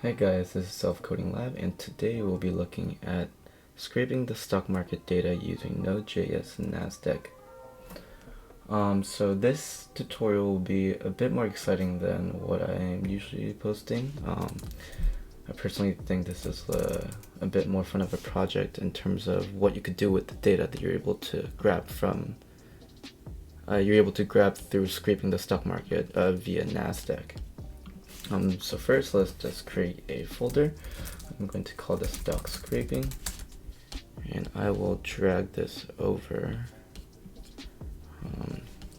Hey guys, this is Self Coding Lab, and today we'll be looking at scraping the stock market data using Node.js and NASDAQ. So this tutorial will be a bit more exciting than what I am usually posting. I personally think this is a bit more fun of a project in terms of what you could do with the data that you're able to grab from. You're able to grab through scraping the stock market via NASDAQ. So first, let's just create a folder. I'm going to call this stock scraping, and I will drag this over.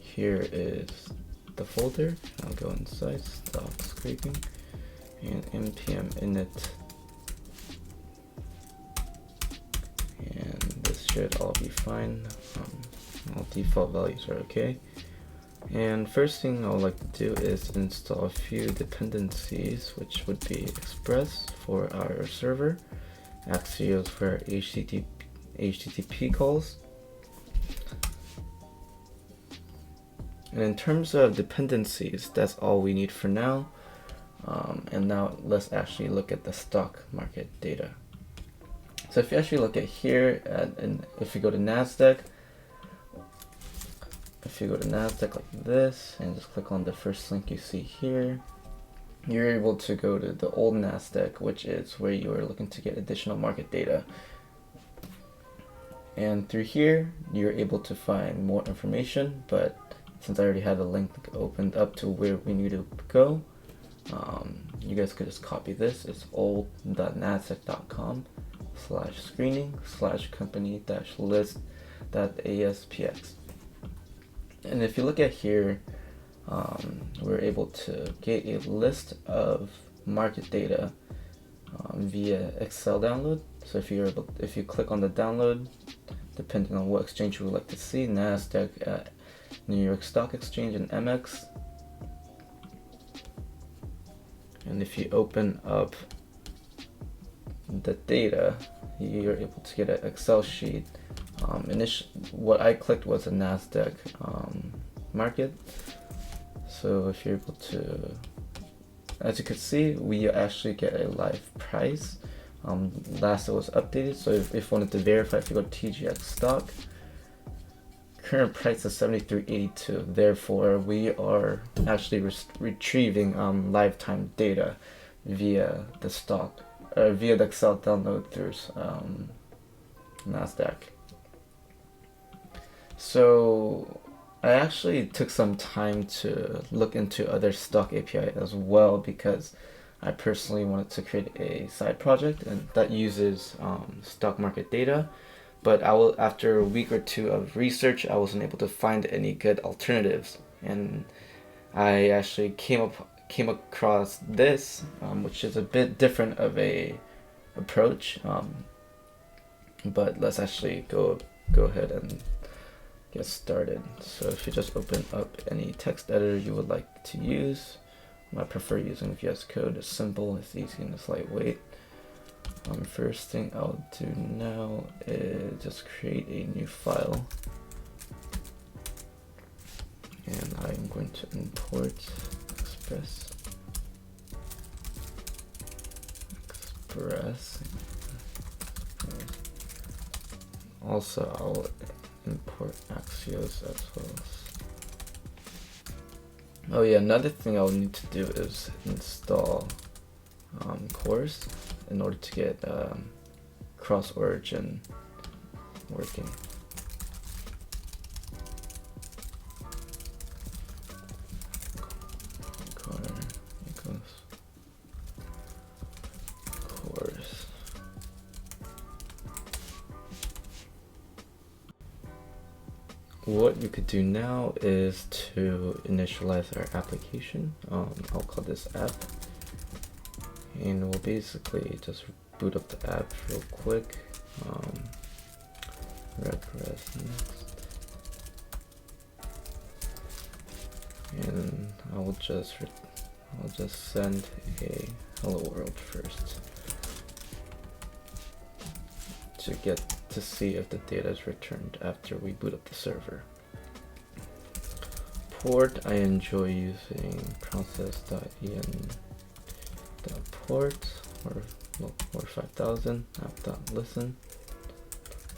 Here is the folder. I'll go inside stock scraping and npm init, and this should all be fine. All default values are okay. And first thing I would like to do is install a few dependencies, which would be Express for our server, Axios for our HTTP calls. And in terms of dependencies, that's all we need for now. And now let's actually look at the stock market data. So if you actually look at here, and if you go to NASDAQ, like this, and just click on the first link you see here, you're able to go to the old NASDAQ, which is where you are looking to get additional market data. And through here, you're able to find more information, but since I already have a link opened up to where we need to go, you guys could just copy this. It's old.nasdaq.com/screening/company-list.aspx. And if you look at here, we're able to get a list of market data via Excel download. So if you click on the download, depending on what exchange you would like to see, NASDAQ, New York Stock Exchange, and MX. And if you open up the data, you're able to get an Excel sheet. What I clicked was a NASDAQ market. So if you're able to, as you can see, we actually get a live price. Last it was updated. So if you wanted to verify, if you go to TGX stock, current price is 73.82. Therefore, we are actually retrieving lifetime data via the stock, via the Excel download through NASDAQ. So I actually took some time to look into other stock API as well, because I personally wanted to create a side project and that uses stock market data. But after a week or two of research, I wasn't able to find any good alternatives, and I actually came across this, which is a bit different of a approach. But let's actually go ahead and get started. So if you just open up any text editor you would like to use, I prefer using VS Code. It's simple, it's easy, and it's lightweight. First thing I'll do now is just create a new file, and I'm going to import Express. Also, I'll import Axios as well. Oh yeah, another thing I'll need to do is install cores in order to get cross-origin working. Cores. What you could do now is to initialize our application. I'll call this app, and we'll basically just boot up the app real quick. Regress next, and I'll just send a hello world first to get to see if the data is returned after we boot up the server. Port, I enjoy using process.en.port. port or 5000 app.listen,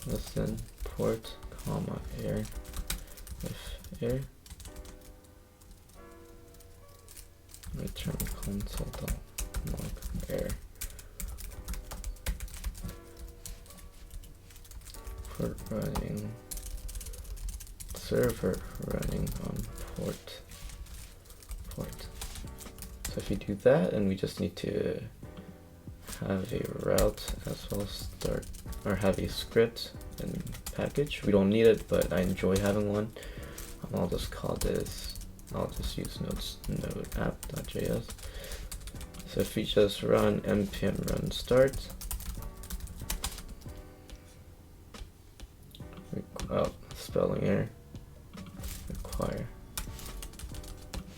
listen port comma air, if air, return console.log error for running server running on port. So if you do that, and we just need to have a route as well as start, or have a script and package. We don't need it, but I enjoy having one. I'll just call this, I'll just use node app.js. So if we just run npm run start, spelling error, require.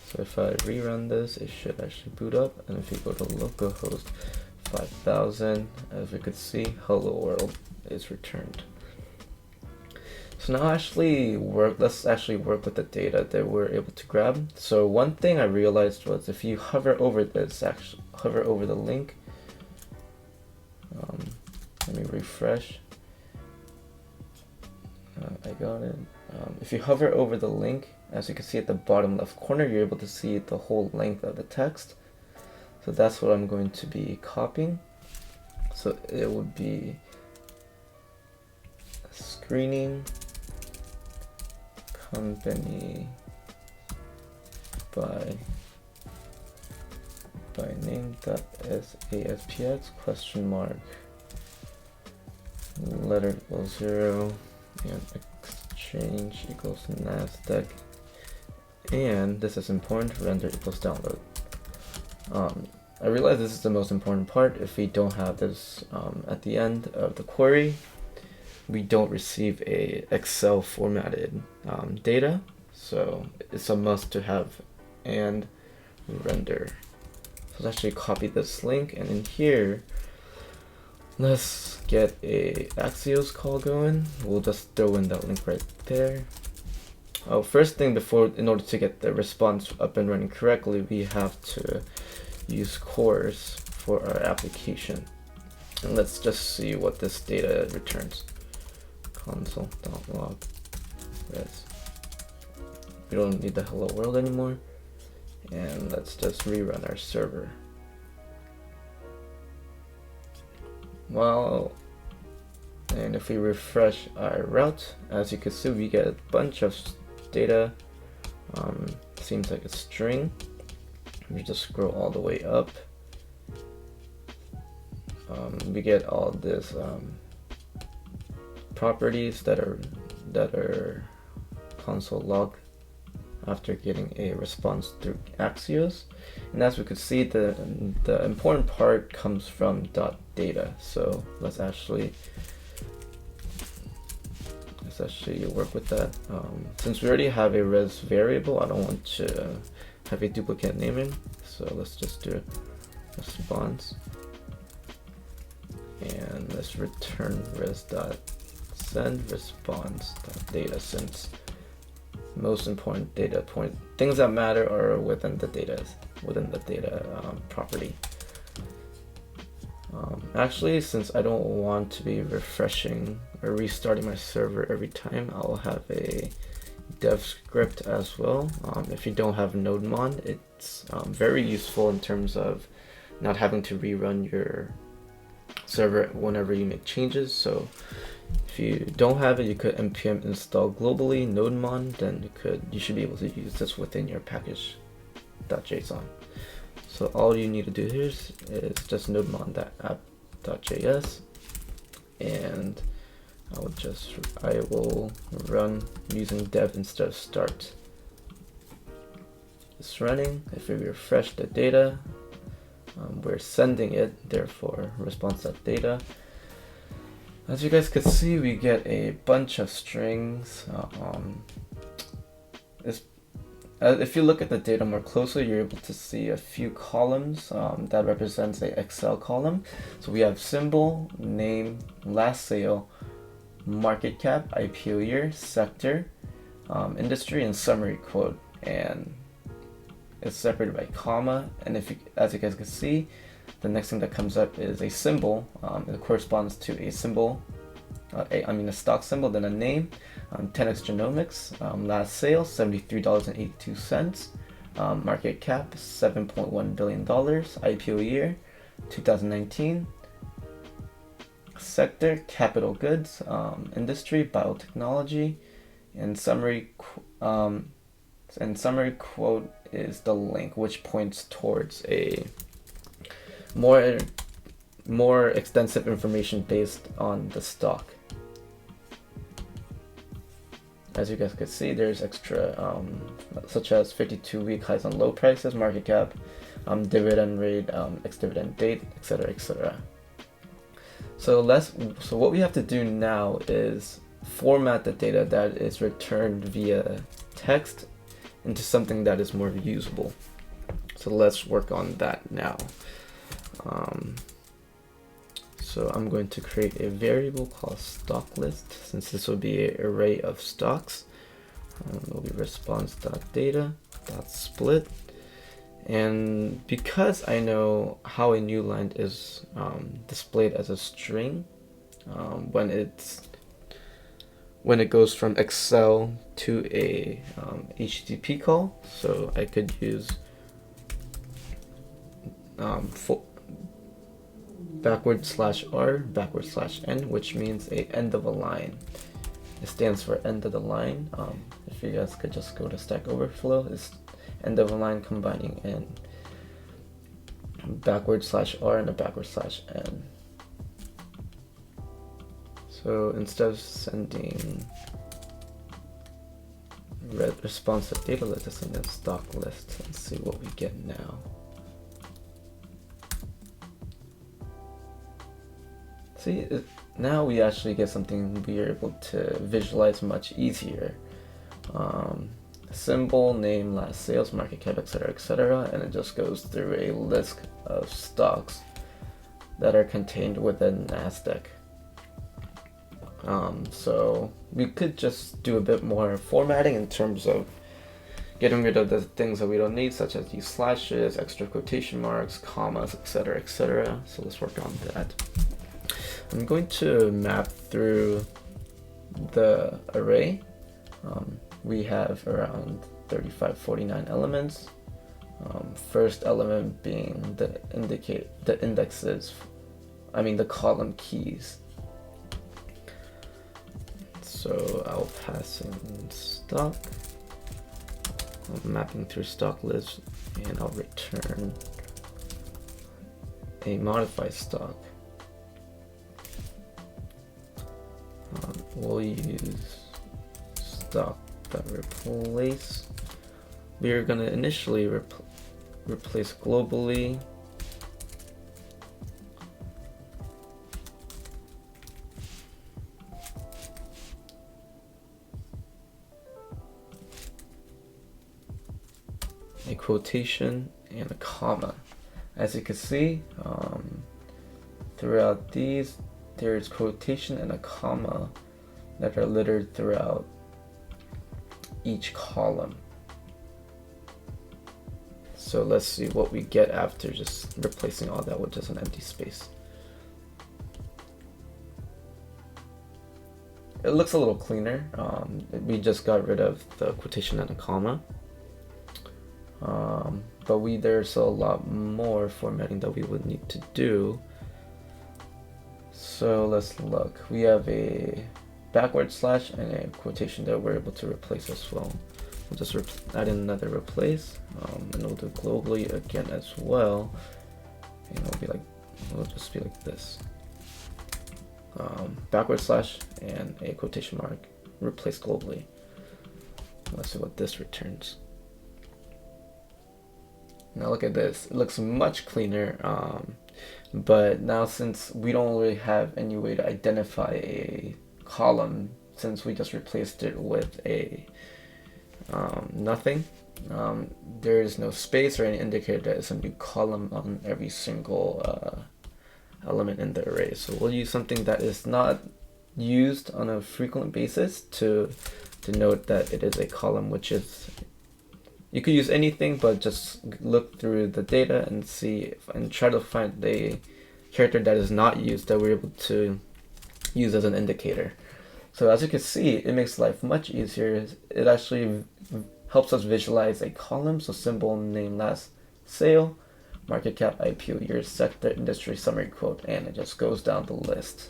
So if I rerun this, it should actually boot up, and if you go to localhost 5000, as we could see, hello world is returned. So now let's actually work with the data that we're able to grab. So one thing I realized was if you hover over this, hover over the link, let me refresh. I got it. If you hover over the link, as you can see at the bottom left corner, you're able to see the whole length of the text. So that's what I'm going to be copying. So it would be screening company by name.saspx question mark letter equals 0 and exchange equals NASDAQ, and this is important, render equals download. I realize this is the most important part. If we don't have this at the end of the query, we don't receive a Excel formatted data. So it's a must to have and render. So let's actually copy this link, and in here, let's get a Axios call going. We'll just throw in that link right there. First thing, in order to get the response up and running correctly, we have to use cores for our application. And let's just see what this data returns. Console.log res. We don't need the hello world anymore. And let's just rerun our server. And if we refresh our route, as you can see, we get a bunch of data. Seems like a string. We just scroll all the way up. We get all this properties that are console log after getting a response through Axios. And as we could see, the important part comes from .data. So let's actually work with that. Since we already have a res variable, I don't want to have a duplicate naming. So let's just do response. And let's return res.send response.data, since most important data point, things that matter are within the data property. Actually, since I don't want to be refreshing or restarting my server every time, I'll have a dev script as well. If you don't have NodeMon, it's very useful in terms of not having to rerun your server whenever you make changes. So if you don't have it, you could npm install globally NodeMon, then you should be able to use this within your package.json. So all you need to do here is just nodemon.app.js, and I will run using dev instead of start. It's running. If we refresh the data, we're sending it, therefore response.data. As you guys could see, we get a bunch of strings. If you look at the data more closely, you're able to see a few columns that represents a Excel column. So we have symbol, name, last sale, market cap, IPO year, sector, industry, and summary quote. And it's separated by comma. And as you guys can see, the next thing that comes up is a symbol. It corresponds to a symbol, a stock symbol, then a name, 10x Genomics, last sale $73.82, market cap $7.1 billion, IPO year 2019, sector capital goods, industry biotechnology, and summary quote is the link, which points towards a more extensive information based on the stock. As you guys can see, there's extra such as 52-week highs and low prices, market cap, dividend rate, ex-dividend date, etc., etc. So what we have to do now is format the data that is returned via text into something that is more usable. So let's work on that now. So I'm going to create a variable called stock list, since this will be an array of stocks. It will be response.data.split. And because I know how a new line is displayed as a string when it goes from Excel to a HTTP call, so I could use /r/n, which means a end of a line. It stands for end of the line. If you guys could just go to Stack Overflow, it's end of a line combining in /r and a /n. So instead of sending responsive data, let's just send a stock list and see what we get now. See, now we actually get something we are able to visualize much easier. Symbol, name, last sales, market cap, etc., etc., and it just goes through a list of stocks that are contained within NASDAQ. So we could just do a bit more formatting in terms of getting rid of the things that we don't need, such as these slashes, extra quotation marks, commas, etc., etc. So let's work on that. I'm going to map through the array. We have around 3549 elements. First element being the column keys. So I'll pass in stock. I'm mapping through stock list, and I'll return a modified stock. We'll use stock.replace. We are going to initially replace globally. A quotation and a comma. As you can see, throughout these, there's quotation and a comma that are littered throughout each column. So let's see what we get after just replacing all that with just an empty space. It looks a little cleaner. We just got rid of the quotation and a comma. But there's a lot more formatting that we would need to do. So let's look. We have a backward slash and a quotation that we're able to replace as well. We'll just add in another replace, and we'll do globally again as well. And it'll just be like this. Backward slash and a quotation mark, replace globally. Let's see what this returns. Now look at this. It looks much cleaner. But now, since we don't really have any way to identify a column, since we just replaced it with a nothing, there is no space or any indicator that it's a new column on every single element in the array. So we'll use something that is not used on a frequent basis to denote that it is a column, which is You could use anything, but just look through the data and see and try to find the character that is not used that we're able to use as an indicator. So as you can see, it makes life much easier. It actually helps us visualize a column, so symbol, name, last sale, market cap, IPO year, sector, industry, summary quote, and it just goes down the list.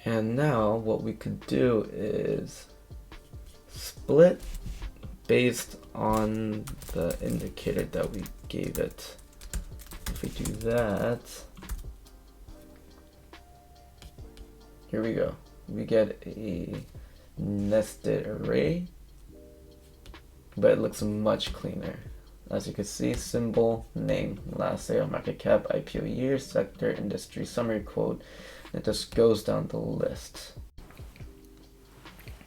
And now what we could do is split based on the indicator that we gave it. If we do that, here we go. We get a nested array, but it looks much cleaner. As you can see, symbol, name, last sale, market cap, IPO year, sector, industry, summary quote. It just goes down the list.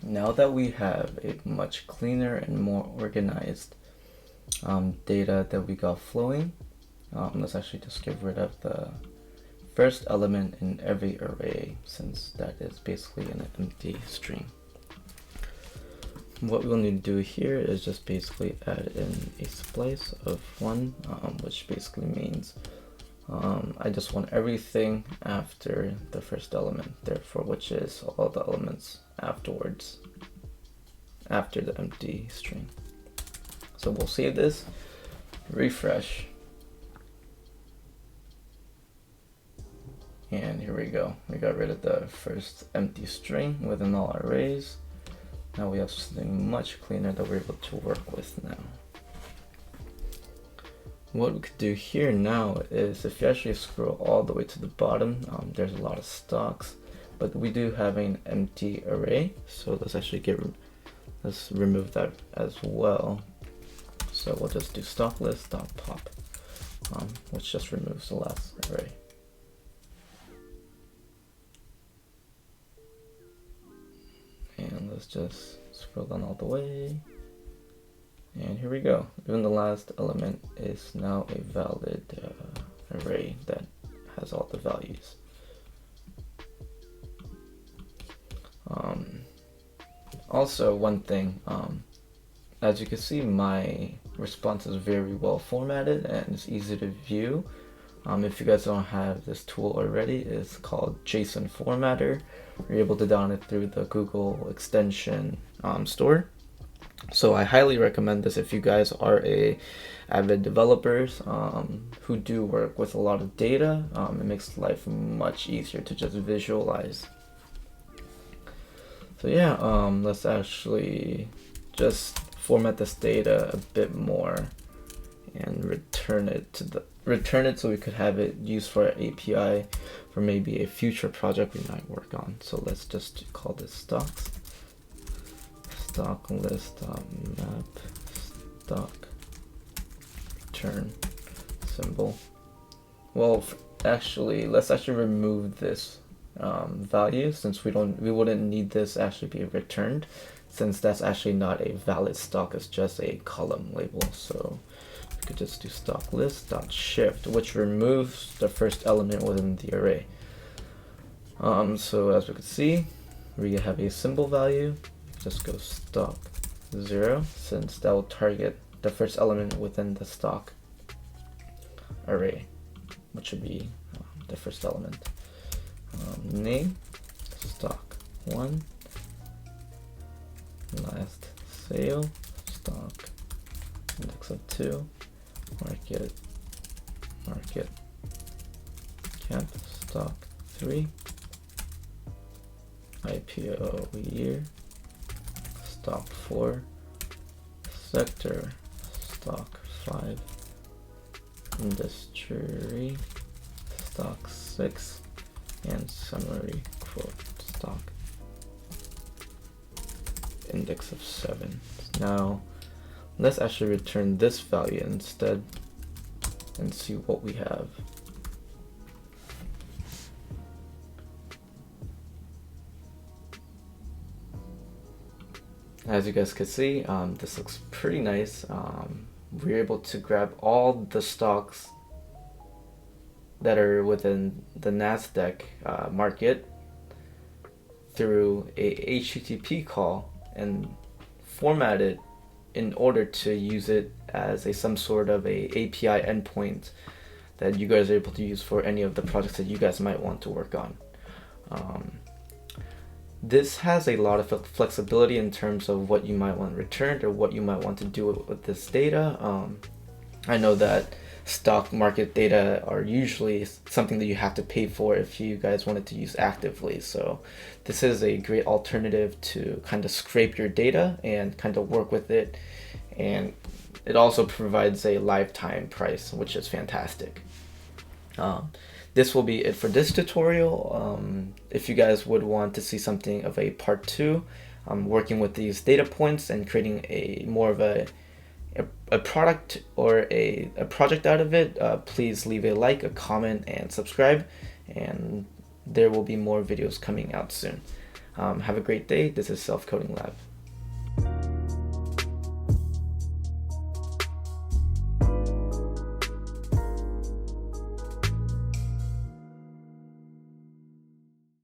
Now that we have a much cleaner and more organized data that we got flowing, let's actually just get rid of the first element in every array, since that is basically an empty string. What we'll need to do here is just basically add in a splice of 1, which basically means I just want everything after the first element, therefore, which is all the elements afterwards, after the empty string. So we'll save this, refresh, and here we go. We got rid of the first empty string within all arrays. Now we have something much cleaner that we're able to work with now. What we could do here now is, if you actually scroll all the way to the bottom, there's a lot of stocks, but we do have an empty array. So let's actually let's remove that as well. So we'll just do stock list.pop, which just removes the last array. And let's just scroll down all the way. And here we go. Even the last element is now a valid array that has all the values. Also, one thing, as you can see, my response is very well formatted and it's easy to view. If you guys don't have this tool already, it's called JSON Formatter. You're able to download it through the Google extension store. So I highly recommend this if you guys are avid developers who do work with a lot of data. It makes life much easier to just visualize. So yeah, let's actually just format this data a bit more and return it so we could have it used for an API for maybe a future project we might work on. So let's just call this stocks. Stock list map stock return symbol. Well, actually, let's actually remove this value, since we wouldn't need this actually be returned, since that's actually not a valid stock. It's just a column label. So we could just do stock list dot shift, which removes the first element within the array. So as we can see, we have a symbol value. Just go stock 0, since that will target the first element within the stock array, which would be the first element. Name stock 1, last sale stock index of 2, market cap stock 3, IPO year stock 4, sector stock 5, industry stock 6, and summary quote stock index of 7. Now let's actually return this value instead and see what we have. As you guys can see, this looks pretty nice. We're able to grab all the stocks that are within the NASDAQ market through a HTTP call and format it in order to use it as some sort of a API endpoint that you guys are able to use for any of the projects that you guys might want to work on. This has a lot of flexibility in terms of what you might want returned or what you might want to do with this data. I know that stock market data are usually something that you have to pay for if you guys wanted to use actively. So this is a great alternative to kind of scrape your data and kind of work with it. And it also provides a lifetime price, which is fantastic. This will be it for this tutorial. If you guys would want to see something of a part 2, working with these data points and creating a more of a product or a project out of it, please leave a like, a comment, and subscribe, and there will be more videos coming out soon. Have a great day. This is Self Coding Lab.